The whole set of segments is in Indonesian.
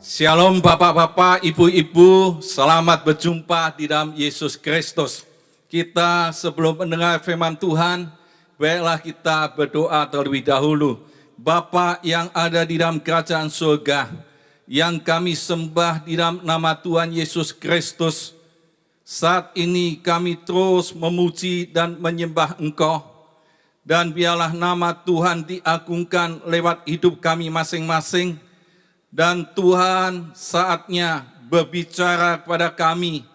Shalom Bapak-Bapak, Ibu-Ibu, selamat berjumpa di dalam Yesus Kristus. Kita sebelum mendengar firman Tuhan, baiklah kita berdoa terlebih dahulu. Bapa yang ada di dalam kerajaan surga, yang kami sembah di dalam nama Tuhan Yesus Kristus, saat ini kami terus memuji dan menyembah Engkau, dan biarlah nama Tuhan diagungkan lewat hidup kami masing-masing. Dan Tuhan saatnya berbicara kepada kami,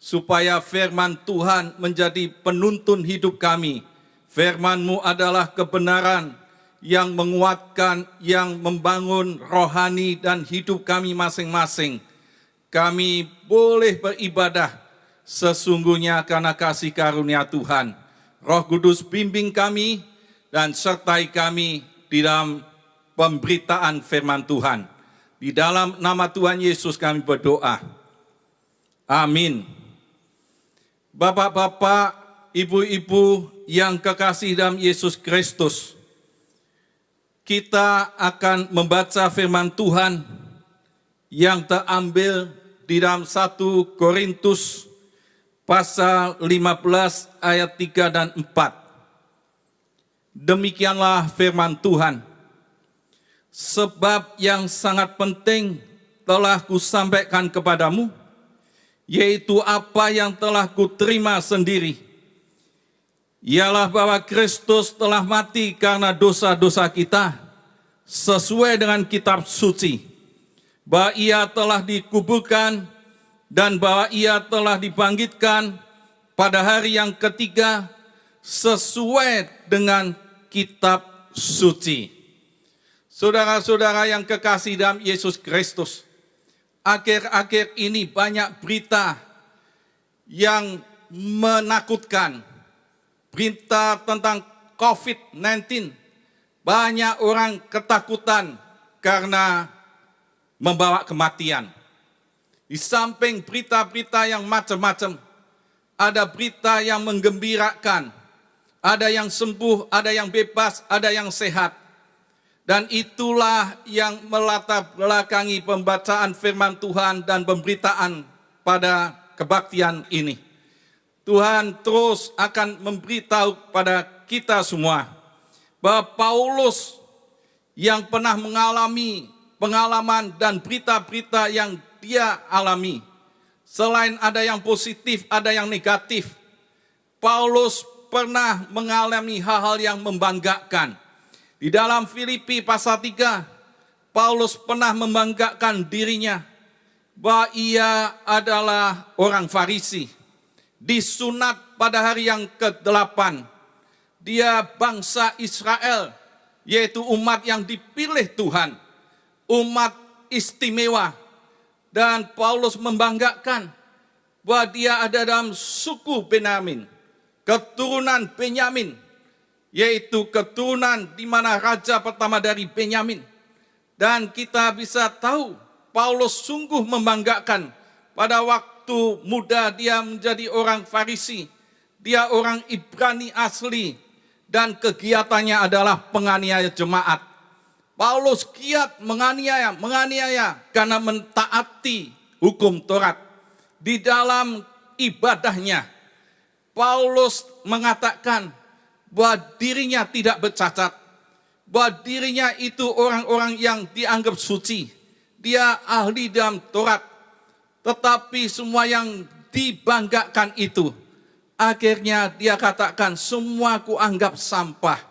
supaya firman Tuhan menjadi penuntun hidup kami. Firman-Mu adalah kebenaran yang menguatkan, yang membangun rohani dan hidup kami masing-masing. Kami boleh beribadah sesungguhnya karena kasih karunia Tuhan. Roh Kudus bimbing kami dan sertai kami di dalam pemberitaan firman Tuhan. Di dalam nama Tuhan Yesus kami berdoa. Amin. Bapak-bapak, ibu-ibu yang kekasih dalam Yesus Kristus, kita akan membaca firman Tuhan yang terambil di dalam 1 Korintus pasal 15 ayat 3 dan 4. Demikianlah firman Tuhan. Sebab yang sangat penting telah kusampaikan kepadamu, yaitu apa yang telah kuterima sendiri, ialah bahwa Kristus telah mati karena dosa-dosa kita, sesuai dengan kitab suci, bahwa Ia telah dikuburkan, dan bahwa Ia telah dibangkitkan pada hari yang ketiga, sesuai dengan kitab suci. Saudara-saudara yang kekasih dalam Yesus Kristus, akhir-akhir ini banyak berita yang menakutkan. Berita tentang COVID-19. Banyak orang ketakutan karena membawa kematian. Di samping berita-berita yang macam-macam, ada berita yang menggembirakan. Ada yang sembuh, ada yang bebas, ada yang sehat. Dan itulah yang melatar belakangi pembacaan firman Tuhan dan pemberitaan pada kebaktian ini. Tuhan terus akan memberitahu pada kita semua bahwa Paulus yang pernah mengalami pengalaman dan berita-berita yang dia alami, selain ada yang positif, ada yang negatif, Paulus pernah mengalami hal-hal yang membanggakan. Di dalam Filipi pasal 3, Paulus pernah membanggakan dirinya bahwa ia adalah orang Farisi. Disunat pada hari yang ke-8. Dia bangsa Israel, yaitu umat yang dipilih Tuhan, umat istimewa. Dan Paulus membanggakan bahwa dia ada dalam suku Benyamin, keturunan Benyamin, yaitu keturunan di mana raja pertama dari Benyamin. Dan kita bisa tahu Paulus sungguh membanggakan pada waktu muda dia menjadi orang Farisi. Dia orang Ibrani asli dan kegiatannya adalah penganiaya jemaat. Paulus giat menganiaya karena mentaati hukum Taurat. Di dalam ibadahnya Paulus mengatakan bahwa dirinya tidak bercacat, bahwa dirinya itu orang-orang yang dianggap suci. Dia ahli dalam Taurat, tetapi semua yang dibanggakan itu, akhirnya dia katakan, semua kuanggap sampah.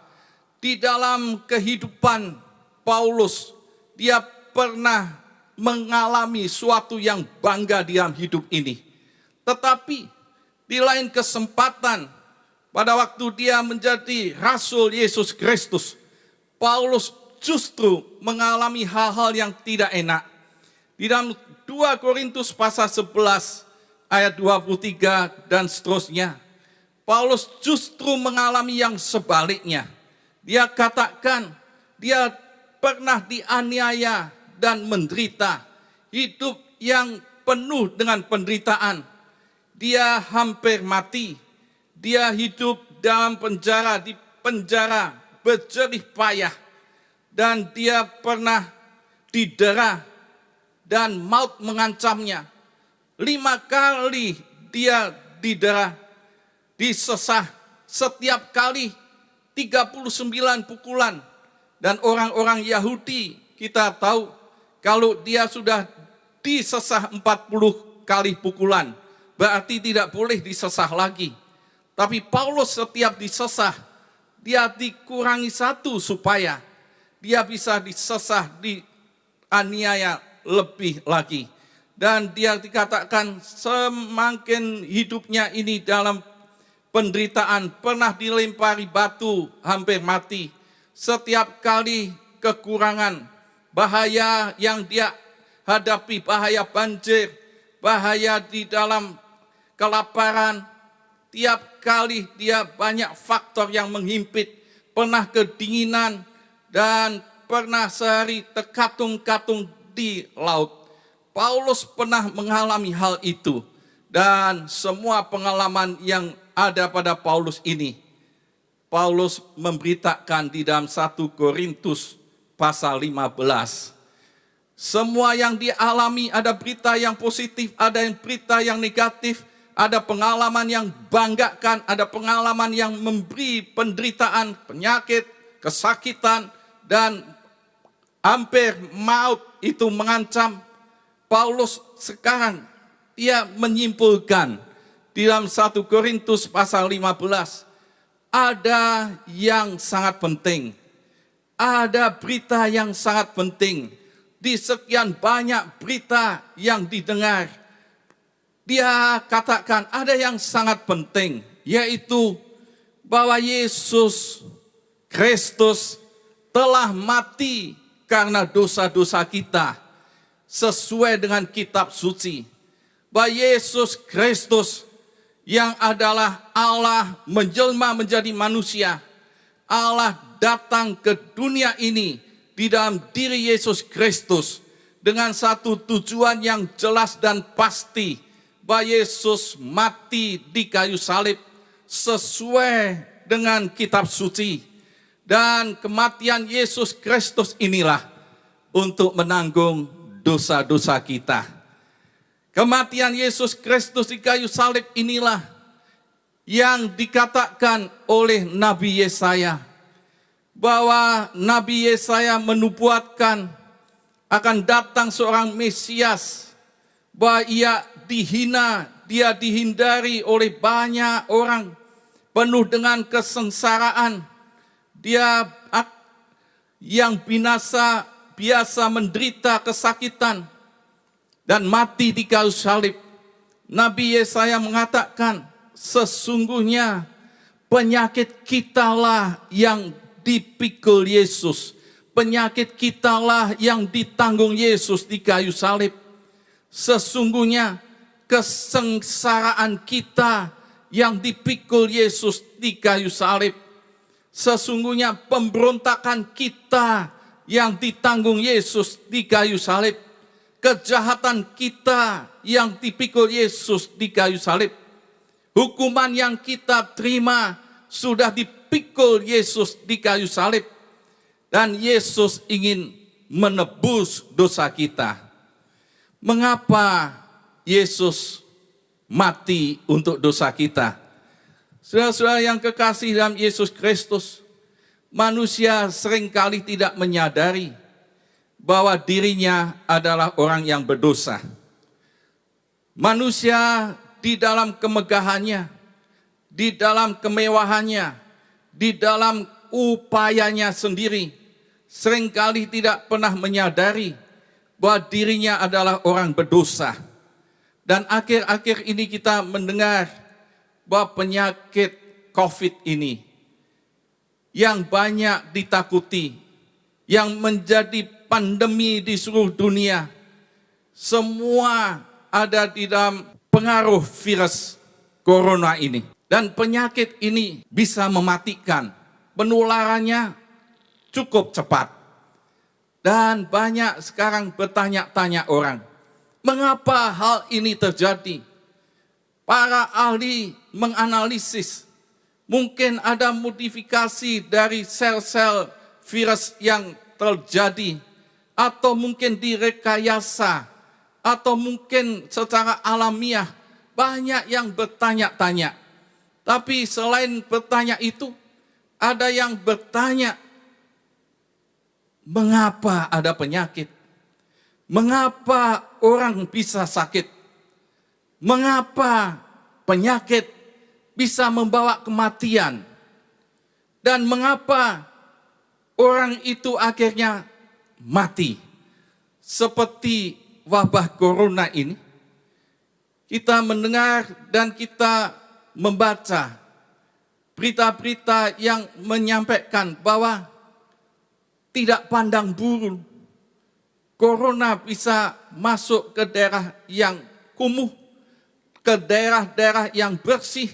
Di dalam kehidupan Paulus, dia pernah mengalami suatu yang bangga di dalam hidup ini. Tetapi di lain kesempatan, pada waktu dia menjadi Rasul Yesus Kristus, Paulus justru mengalami hal-hal yang tidak enak. Di dalam 2 Korintus pasal 11 ayat 23 dan seterusnya, Paulus justru mengalami yang sebaliknya. Dia katakan dia pernah dianiaya dan menderita, hidup yang penuh dengan penderitaan. Dia hampir mati. Dia hidup dalam penjara, di penjara berjerih payah. Dan dia pernah didera dan maut mengancamnya. 5 kali dia didera, disesah, setiap kali 39 pukulan. Dan orang-orang Yahudi kita tahu kalau dia sudah disesah 40 kali pukulan, berarti tidak boleh disesah lagi. Tapi Paulus setiap disesah, dia dikurangi 1 supaya dia bisa disesah, dianiaya lebih lagi. Dan dia dikatakan semakin hidupnya ini dalam penderitaan, pernah dilempari batu, hampir mati. Setiap kali kekurangan, bahaya yang dia hadapi, bahaya banjir, bahaya di dalam kelaparan, tiap kali dia banyak faktor yang menghimpit, pernah kedinginan, dan pernah sehari terkatung-katung di laut. Paulus pernah mengalami hal itu, dan semua pengalaman yang ada pada Paulus ini, Paulus memberitakan di dalam 1 Korintus pasal 15. Semua yang dialami, ada berita yang positif, ada yang berita yang negatif, ada pengalaman yang banggakan, ada pengalaman yang memberi penderitaan, penyakit, kesakitan, dan hampir maut itu mengancam. Paulus sekarang ia menyimpulkan di dalam 1 Korintus pasal 15, ada yang sangat penting, ada berita yang sangat penting. Di sekian banyak berita yang didengar, dia katakan ada yang sangat penting, yaitu bahwa Yesus Kristus telah mati karena dosa-dosa kita, sesuai dengan kitab suci. Bahwa Yesus Kristus yang adalah Allah menjelma menjadi manusia, Allah datang ke dunia ini di dalam diri Yesus Kristus dengan satu tujuan yang jelas dan pasti, bahwa Yesus mati di kayu salib sesuai dengan kitab suci, dan kematian Yesus Kristus inilah untuk menanggung dosa-dosa kita. Kematian Yesus Kristus di kayu salib inilah yang dikatakan oleh Nabi Yesaya, bahwa Nabi Yesaya menubuatkan akan datang seorang Mesias, bahwa ia dihina, dia dihindari oleh banyak orang, penuh dengan kesengsaraan. Dia yang binasa, biasa menderita kesakitan, dan mati di kayu salib. Nabi Yesaya mengatakan, sesungguhnya penyakit kitalah yang dipikul Yesus, penyakit kitalah yang ditanggung Yesus di kayu salib. Sesungguhnya kesengsaraan kita yang dipikul Yesus di kayu salib. Sesungguhnya pemberontakan kita yang ditanggung Yesus di kayu salib. Kejahatan kita yang dipikul Yesus di kayu salib. Hukuman yang kita terima sudah dipikul Yesus di kayu salib. Dan Yesus ingin menebus dosa kita. Mengapa Yesus mati untuk dosa kita? Saudara-saudara yang kekasih dalam Yesus Kristus, manusia seringkali tidak menyadari bahwa dirinya adalah orang yang berdosa. Manusia di dalam kemegahannya, di dalam kemewahannya, di dalam upayanya sendiri, seringkali tidak pernah menyadari bahwa dirinya adalah orang berdosa. Dan akhir-akhir ini kita mendengar bahwa penyakit COVID ini yang banyak ditakuti, yang menjadi pandemi di seluruh dunia, semua ada di dalam pengaruh virus corona ini. Dan penyakit ini bisa mematikan, penularannya cukup cepat. Dan banyak sekarang bertanya-tanya orang, mengapa hal ini terjadi? Para ahli menganalisis, mungkin ada modifikasi dari sel-sel virus yang terjadi, atau mungkin direkayasa atau mungkin secara alamiah banyak yang bertanya-tanya. Tapi selain bertanya itu, ada yang bertanya, mengapa ada penyakit? Mengapa orang bisa sakit? Mengapa penyakit bisa membawa kematian? Dan mengapa orang itu akhirnya mati? Seperti wabah corona ini, kita mendengar dan kita membaca berita-berita yang menyampaikan bahwa tidak pandang bulu, corona bisa masuk ke daerah yang kumuh, ke daerah-daerah yang bersih,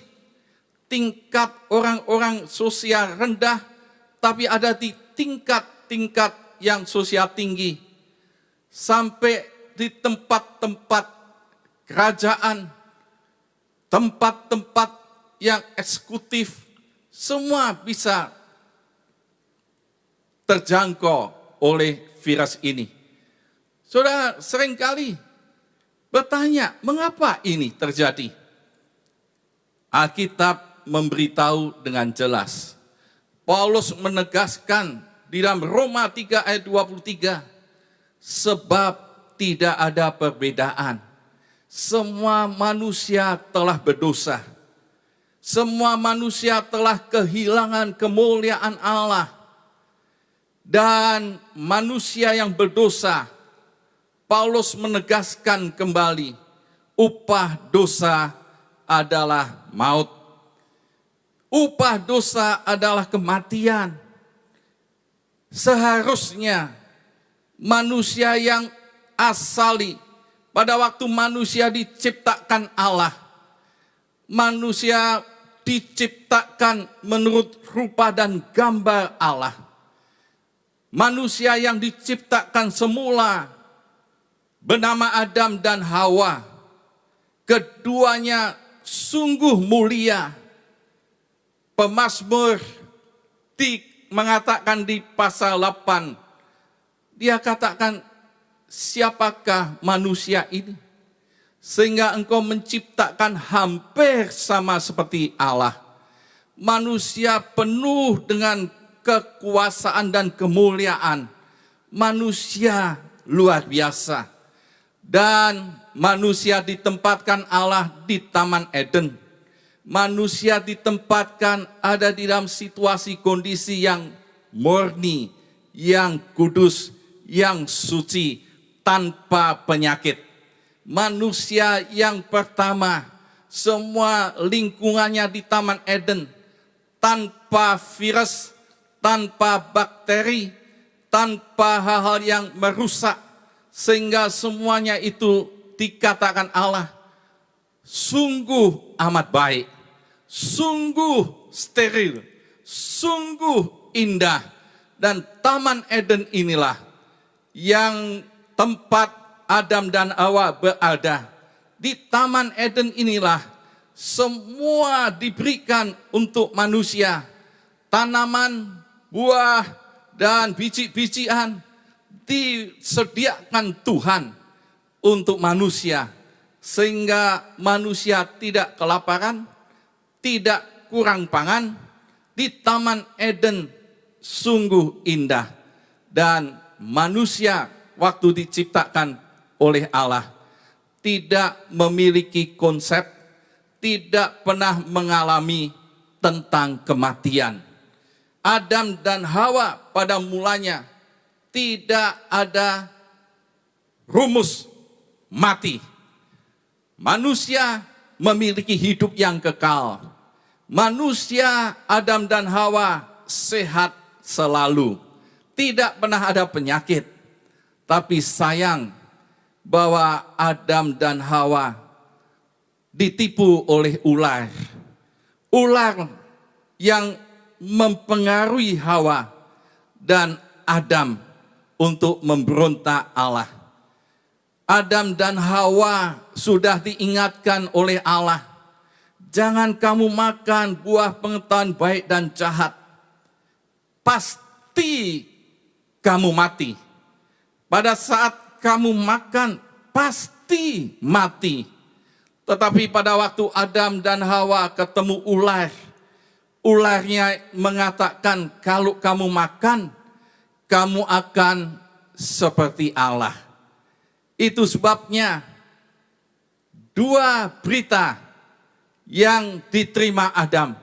tingkat orang-orang sosial rendah, tapi ada di tingkat-tingkat yang sosial tinggi, sampai di tempat-tempat kerajaan, tempat-tempat yang eksekutif, semua bisa terjangkau oleh virus ini. Saudara seringkali bertanya, mengapa ini terjadi? Alkitab memberitahu dengan jelas. Paulus menegaskan di dalam Roma 3 ayat 23, sebab tidak ada perbedaan. Semua manusia telah berdosa. Semua manusia telah kehilangan kemuliaan Allah. Dan manusia yang berdosa, Paulus menegaskan kembali, upah dosa adalah maut. Upah dosa adalah kematian. Seharusnya manusia yang asali, pada waktu manusia diciptakan Allah, manusia diciptakan menurut rupa dan gambar Allah. Manusia yang diciptakan semula bernama Adam dan Hawa, keduanya sungguh mulia. Pemazmur mengatakan di pasal 8, dia katakan, siapakah manusia ini? Sehingga engkau menciptakan hampir sama seperti Allah. Manusia penuh dengan kekuasaan dan kemuliaan. Manusia luar biasa. Dan manusia ditempatkan Allah di Taman Eden. Manusia ditempatkan ada di dalam situasi kondisi yang murni, yang kudus, yang suci, tanpa penyakit. Manusia yang pertama, semua lingkungannya di Taman Eden, tanpa virus, tanpa bakteri, tanpa hal-hal yang merusak, sehingga semuanya itu dikatakan Allah sungguh amat baik, sungguh steril, sungguh indah. Dan Taman Eden inilah yang tempat Adam dan Hawa berada. Di Taman Eden inilah semua diberikan untuk manusia. Tanaman, buah, dan biji-bijian disediakan Tuhan untuk manusia. Sehingga manusia tidak kelaparan, tidak kurang pangan. Di Taman Eden sungguh indah. Dan manusia waktu diciptakan oleh Allah tidak memiliki konsep, tidak pernah mengalami tentang kematian. Adam dan Hawa pada mulanya tidak ada rumus mati. Manusia memiliki hidup yang kekal. Manusia Adam dan Hawa sehat selalu. Tidak pernah ada penyakit. Tapi sayang bahwa Adam dan Hawa ditipu oleh ular. Ular yang mempengaruhi Hawa dan Adam untuk memberontak Allah. Adam dan Hawa sudah diingatkan oleh Allah, jangan kamu makan buah pengetahuan baik dan jahat, pasti kamu mati. Pada saat kamu makan, pasti mati. Tetapi pada waktu Adam dan Hawa ketemu ular, ularnya mengatakan, kalau kamu makan, kamu akan seperti Allah. Itu sebabnya dua berita yang diterima Adam.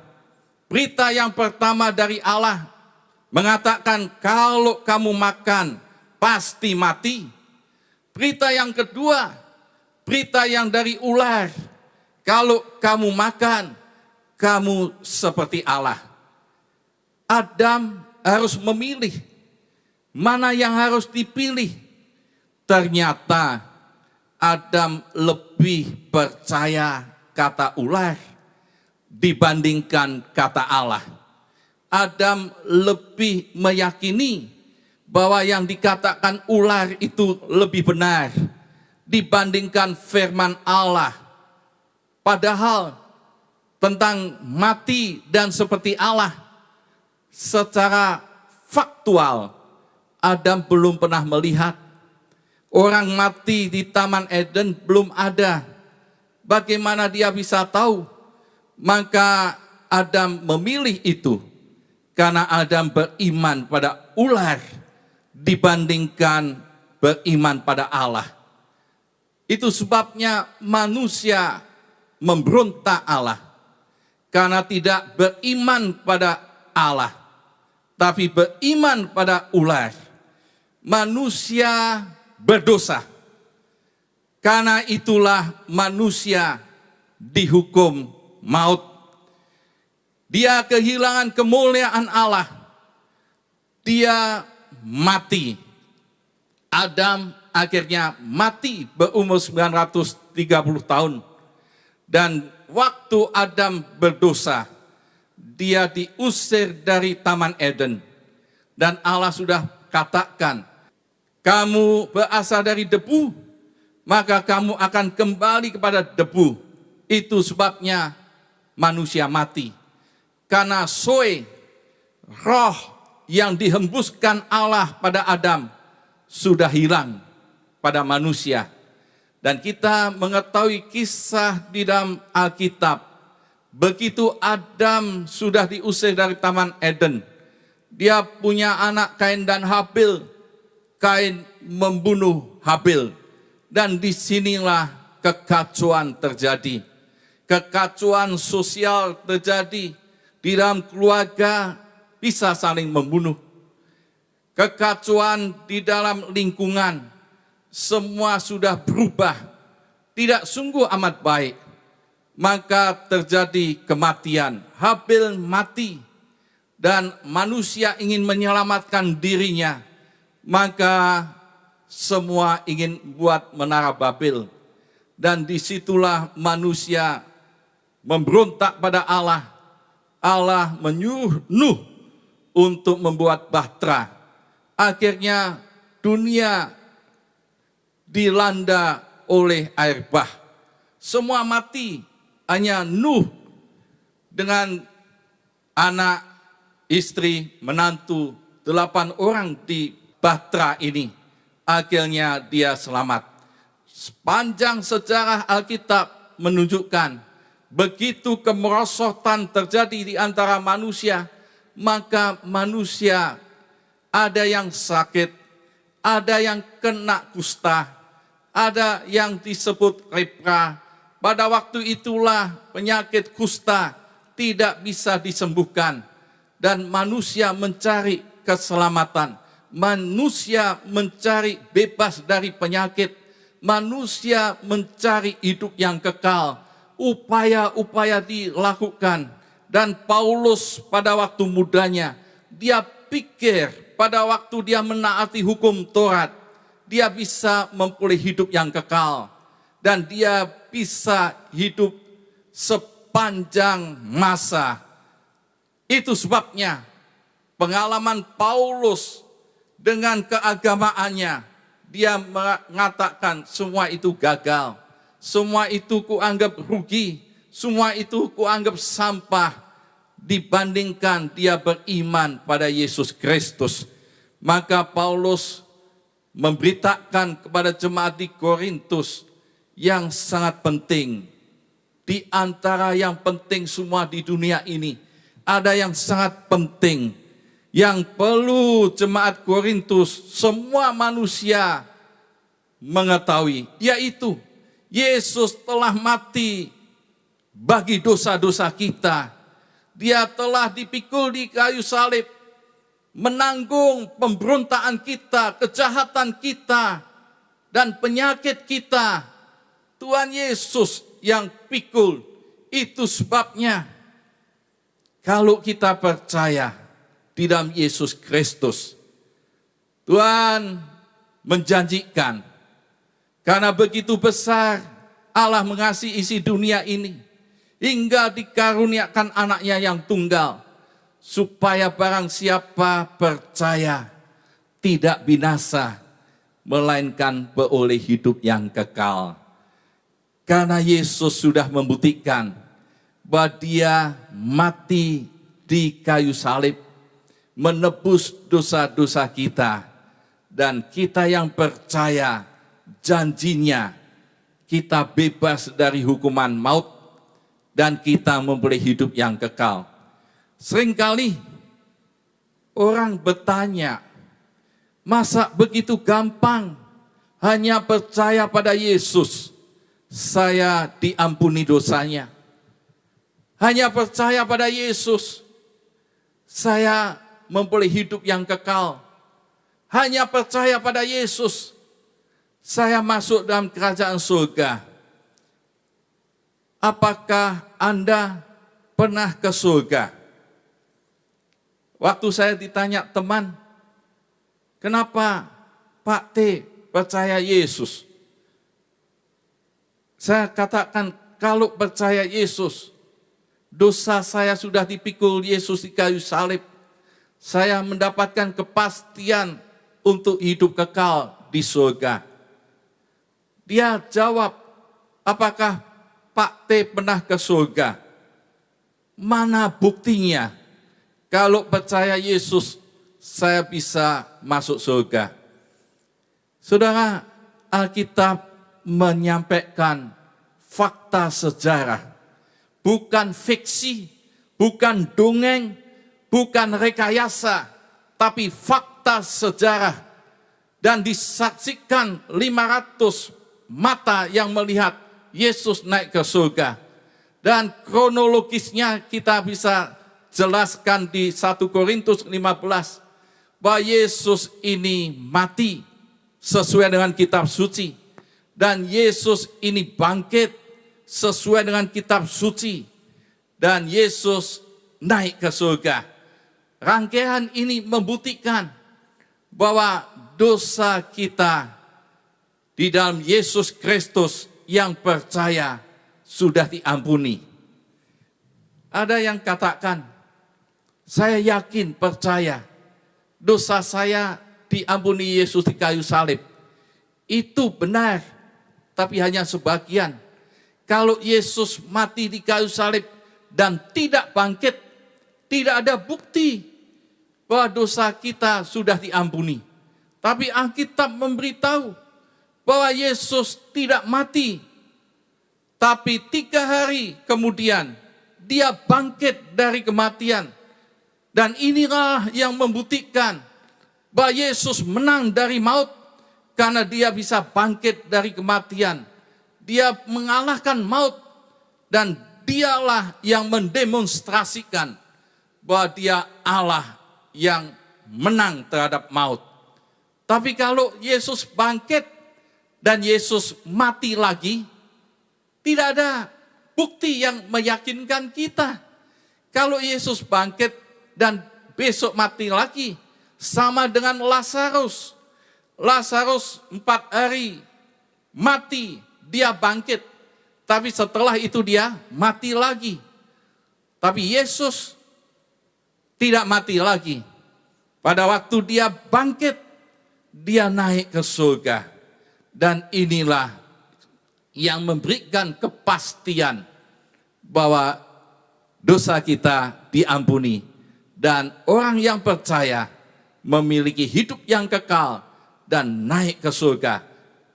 Berita yang pertama dari Allah mengatakan, kalau kamu makan, pasti mati. Berita yang kedua, berita yang dari ular, kalau kamu makan, kamu seperti Allah. Adam harus memilih mana yang harus dipilih. Ternyata Adam lebih percaya kata ular dibandingkan kata Allah. Adam lebih meyakini bahwa yang dikatakan ular itu lebih benar dibandingkan firman Allah. Padahal tentang mati dan seperti Allah, secara faktual Adam belum pernah melihat. Orang mati di Taman Eden belum ada. Bagaimana dia bisa tahu? Maka Adam memilih itu karena Adam beriman pada ular dibandingkan beriman pada Allah. Itu sebabnya manusia memberontak Allah karena tidak beriman pada Allah, tapi beriman pada ular. Manusia berdosa. Karena itulah manusia dihukum maut. Dia kehilangan kemuliaan Allah. Dia mati. Adam akhirnya mati berumur 930 tahun. Dan waktu Adam berdosa, dia diusir dari Taman Eden. Dan Allah sudah katakan, kamu berasal dari debu, maka kamu akan kembali kepada debu. Itu sebabnya manusia mati. Karena zoe, roh yang dihembuskan Allah pada Adam, sudah hilang pada manusia. Dan kita mengetahui kisah di dalam Alkitab. Begitu Adam sudah diusir dari Taman Eden, dia punya anak Kain dan Habil. Kain membunuh Habil. Dan disinilah kekacauan terjadi. Kekacauan sosial terjadi. Di dalam keluarga bisa saling membunuh. Kekacauan di dalam lingkungan. Semua sudah berubah. Tidak sungguh amat baik. Maka terjadi kematian. Habil mati. Dan manusia ingin menyelamatkan dirinya. Maka semua ingin buat menara Babel. Dan disitulah manusia memberontak pada Allah. Allah menyuruh Nuh untuk membuat bahtera. Akhirnya dunia dilanda oleh air bah. Semua mati, hanya Nuh dengan anak, istri, menantu, 8 orang di bahtera ini, akhirnya dia selamat. Sepanjang sejarah Alkitab menunjukkan, begitu kemerosotan terjadi di antara manusia, maka manusia ada yang sakit, ada yang kena kusta, ada yang disebut lepra. Pada waktu itulah penyakit kusta tidak bisa disembuhkan dan manusia mencari keselamatan. Manusia mencari bebas dari penyakit. Manusia mencari hidup yang kekal. Upaya-upaya dilakukan. Dan Paulus pada waktu mudanya, dia pikir pada waktu dia menaati hukum Taurat, dia bisa memperoleh hidup yang kekal. Dan dia bisa hidup sepanjang masa. Itu sebabnya pengalaman Paulus dengan keagamaannya, dia mengatakan semua itu gagal, semua itu kuanggap rugi, semua itu kuanggap sampah dibandingkan dia beriman pada Yesus Kristus. Maka Paulus memberitakan kepada jemaat di Korintus yang sangat penting. Di antara yang penting semua di dunia ini, ada yang sangat penting yang perlu jemaat Korintus, semua manusia mengetahui, yaitu Yesus telah mati bagi dosa-dosa kita. Dia telah dipikul di kayu salib, menanggung pemberontakan kita, kejahatan kita, dan penyakit kita. Tuhan Yesus yang pikul. Itu sebabnya kalau kita percaya di dalam Yesus Kristus, Tuhan menjanjikan, karena begitu besar Allah mengasihi isi dunia ini, hingga dikaruniakan anaknya yang tunggal, supaya barang siapa percaya tidak binasa, melainkan beroleh hidup yang kekal. Karena Yesus sudah membuktikan bahwa dia mati di kayu salib, menebus dosa-dosa kita. Dan kita yang percaya janjinya, kita bebas dari hukuman maut, dan kita memperoleh hidup yang kekal. Seringkali orang bertanya, masa begitu gampang hanya percaya pada Yesus, saya diampuni dosanya. Hanya percaya pada Yesus, saya memperoleh hidup yang kekal. Hanya percaya pada Yesus, saya masuk dalam kerajaan surga. Apakah Anda pernah ke surga? Waktu saya ditanya teman, kenapa Pak T percaya Yesus? Saya katakan, kalau percaya Yesus, dosa saya sudah dipikul Yesus di kayu salib. Saya mendapatkan kepastian untuk hidup kekal di surga. Dia jawab, apakah Pak T pernah ke surga? Mana buktinya? Kalau percaya Yesus, saya bisa masuk surga. Saudara, Alkitab menyampaikan fakta sejarah, bukan fiksi, bukan dongeng, bukan rekayasa, tapi fakta sejarah, dan disaksikan 500 mata yang melihat Yesus naik ke surga. Dan kronologisnya kita bisa jelaskan di 1 Korintus 15, bahwa Yesus ini mati sesuai dengan kitab suci. Dan Yesus ini bangkit sesuai dengan kitab suci. Dan Yesus naik ke surga. Rangkaian ini membuktikan bahwa dosa kita di dalam Yesus Kristus yang percaya sudah diampuni. Ada yang katakan, saya yakin percaya dosa saya diampuni Yesus di kayu salib. Itu benar. Tapi hanya sebagian. Kalau Yesus mati di kayu salib dan tidak bangkit, tidak ada bukti bahwa dosa kita sudah diampuni. Tapi Alkitab memberitahu bahwa Yesus tidak mati. Tapi 3 hari kemudian dia bangkit dari kematian. Dan inilah yang membuktikan bahwa Yesus menang dari maut. Karena dia bisa bangkit dari kematian. Dia mengalahkan maut. Dan dialah yang mendemonstrasikan bahwa dia Allah yang menang terhadap maut. Tapi kalau Yesus bangkit dan Yesus mati lagi, tidak ada bukti yang meyakinkan kita. Kalau Yesus bangkit dan besok mati lagi, sama dengan Lazarus. Lazarus 4 hari mati, dia bangkit. Tapi setelah itu dia mati lagi. Tapi Yesus tidak mati lagi. Pada waktu dia bangkit, dia naik ke surga. Dan inilah yang memberikan kepastian bahwa dosa kita diampuni. Dan orang yang percaya memiliki hidup yang kekal dan naik ke surga.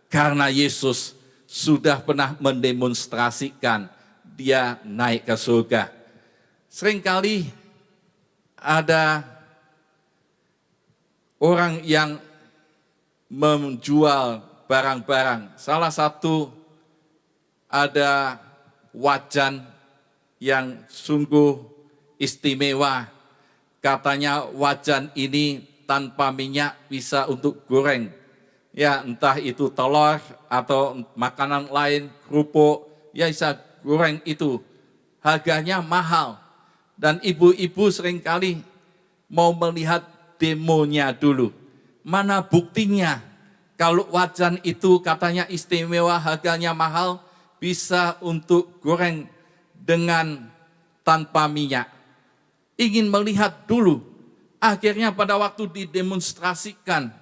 Karena Yesus sudah pernah mendemonstrasikan dia naik ke surga. Seringkali ada orang yang menjual barang-barang. Salah satu ada wajan yang sungguh istimewa. Katanya wajan ini tanpa minyak bisa untuk goreng. Ya entah itu telur atau makanan lain, kerupuk, ya bisa goreng itu. Harganya mahal. Dan ibu-ibu seringkali mau melihat demonya dulu. Mana buktinya? Kalau wajan itu katanya istimewa, harganya mahal, bisa untuk goreng dengan tanpa minyak. Ingin melihat dulu. Akhirnya pada waktu didemonstrasikan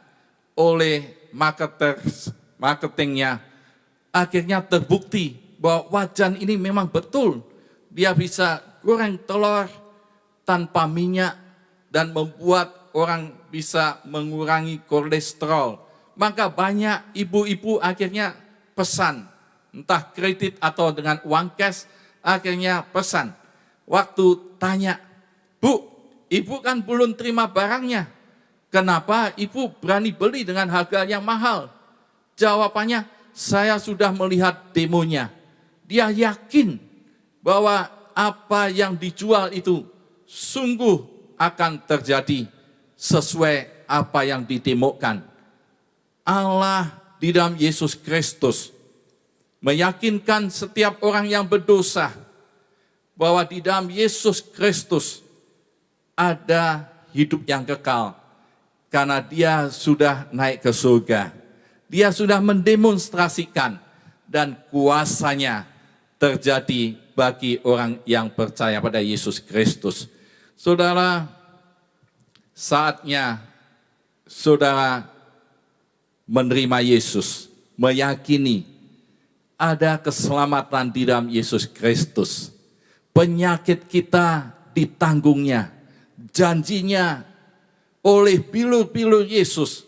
oleh marketingnya, akhirnya terbukti bahwa wajan ini memang betul. Dia bisa goreng telur tanpa minyak dan membuat orang bisa mengurangi kolesterol. Maka banyak ibu-ibu akhirnya pesan, entah kredit atau dengan uang cash, akhirnya pesan. Waktu tanya, Bu, ibu kan belum terima barangnya. Kenapa ibu berani beli dengan harga yang mahal? Jawabannya, saya sudah melihat demonya. Dia yakin bahwa apa yang dijual itu sungguh akan terjadi sesuai apa yang didemokan. Allah di dalam Yesus Kristus meyakinkan setiap orang yang berdosa bahwa di dalam Yesus Kristus ada hidup yang kekal. Karena dia sudah naik ke surga. Dia sudah mendemonstrasikan dan kuasanya terjadi bagi orang yang percaya pada Yesus Kristus. Saudara, saatnya saudara menerima Yesus, meyakini ada keselamatan di dalam Yesus Kristus. Penyakit kita ditanggungnya, janjinya oleh pilu-pilu Yesus,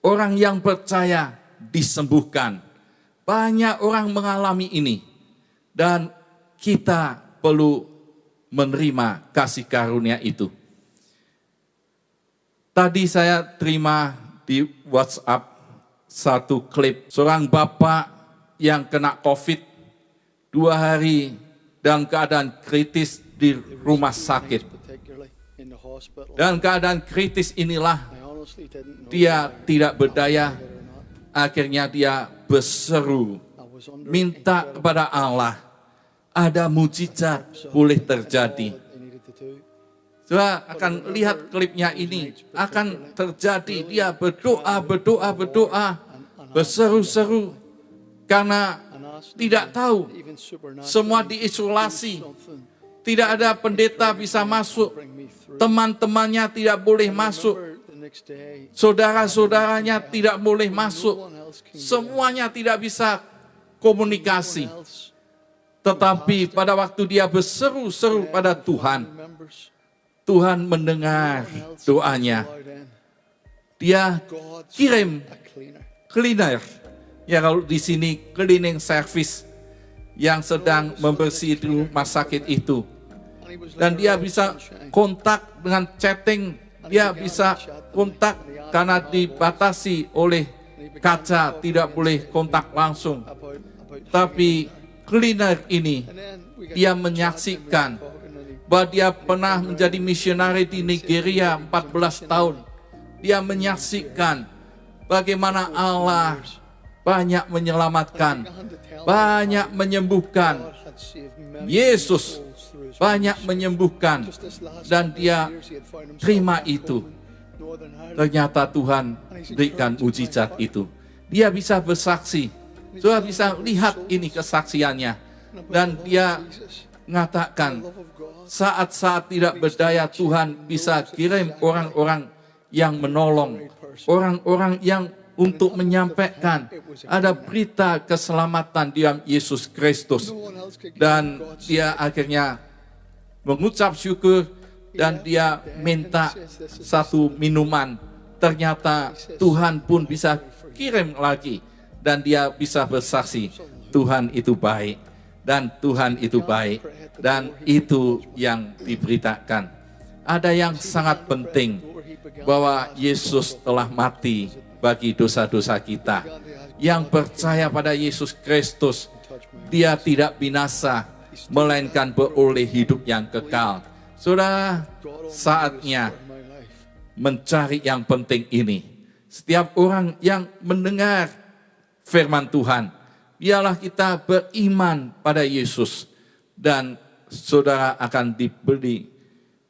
orang yang percaya disembuhkan. Banyak orang mengalami ini. Dan kita perlu menerima kasih karunia itu. Tadi saya terima di WhatsApp satu klip. Seorang bapak yang kena COVID 2 hari dalam keadaan kritis di rumah sakit. Dan keadaan kritis inilah dia tidak berdaya, akhirnya dia berseru, minta kepada Allah, ada mujizat boleh terjadi. Saudara akan lihat klipnya ini, akan terjadi, dia berdoa, berseru-seru, karena tidak tahu, semua diisolasi, tidak ada pendeta bisa masuk, teman-temannya tidak boleh masuk, saudara-saudaranya tidak boleh masuk, semuanya tidak bisa komunikasi. Tetapi pada waktu dia berseru-seru pada Tuhan, Tuhan mendengar doanya. Dia kirim cleaner, ya kalau di sini cleaning service yang sedang membersih di rumah sakit itu. Dan dia bisa kontak dengan chatting, dia bisa kontak karena dibatasi oleh kaca, tidak boleh kontak langsung. Tapi cleaner ini, dia menyaksikan bahwa dia pernah menjadi misionari di Nigeria 14 tahun. Dia menyaksikan bagaimana Allah banyak menyelamatkan, banyak menyembuhkan. Yesus banyak menyembuhkan dan dia terima itu. Ternyata Tuhan berikan mujizat itu. Dia bisa bersaksi. Saudara bisa lihat ini kesaksiannya. Dan dia mengatakan saat-saat tidak berdaya Tuhan bisa kirim orang-orang yang menolong. Orang-orang yang untuk menyampaikan ada berita keselamatan di dalam Yesus Kristus. Dan dia akhirnya mengucap syukur dan dia minta satu minuman ternyata Tuhan pun bisa kirim lagi. Dan dia bisa bersaksi, Tuhan itu baik, dan Tuhan itu baik, dan itu yang diberitakan. Ada yang sangat penting, bahwa Yesus telah mati bagi dosa-dosa kita. Yang percaya pada Yesus Kristus, dia tidak binasa, melainkan beroleh hidup yang kekal. Saudara, saatnya mencari yang penting ini. Setiap orang yang mendengar firman Tuhan, biarlah kita beriman pada Yesus, dan saudara akan diberi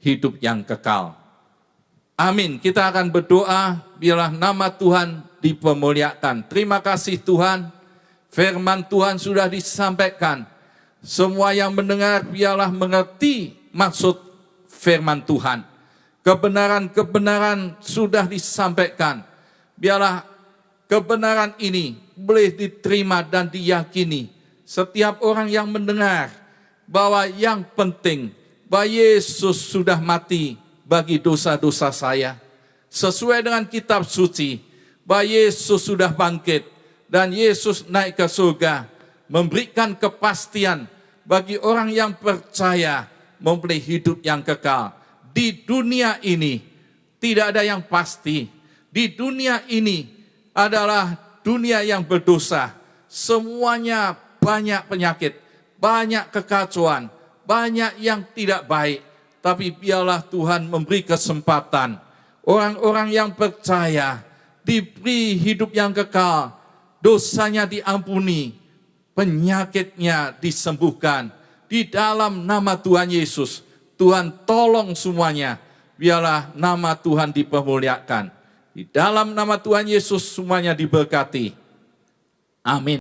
hidup yang kekal. Amin. Kita akan berdoa, biarlah nama Tuhan dipermuliakan. Terima kasih Tuhan, firman Tuhan sudah disampaikan. Semua yang mendengar biarlah mengerti maksud firman Tuhan. Kebenaran-kebenaran sudah disampaikan. Biarlah kebenaran ini boleh diterima dan diyakini. Setiap orang yang mendengar bahwa yang penting, bahwa Yesus sudah mati bagi dosa-dosa saya. Sesuai dengan kitab suci, bahwa Yesus sudah bangkit dan Yesus naik ke surga, memberikan kepastian bagi orang yang percaya memilih hidup yang kekal. Di dunia ini tidak ada yang pasti. Di dunia ini adalah dunia yang berdosa. Semuanya banyak penyakit, banyak kekacauan, banyak yang tidak baik. Tapi biarlah Tuhan memberi kesempatan. Orang-orang yang percaya diberi hidup yang kekal. Dosanya diampuni, penyakitnya disembuhkan. Di dalam nama Tuhan Yesus, Tuhan tolong semuanya. Biarlah nama Tuhan dipermuliakan. Di dalam nama Tuhan Yesus semuanya diberkati. Amin.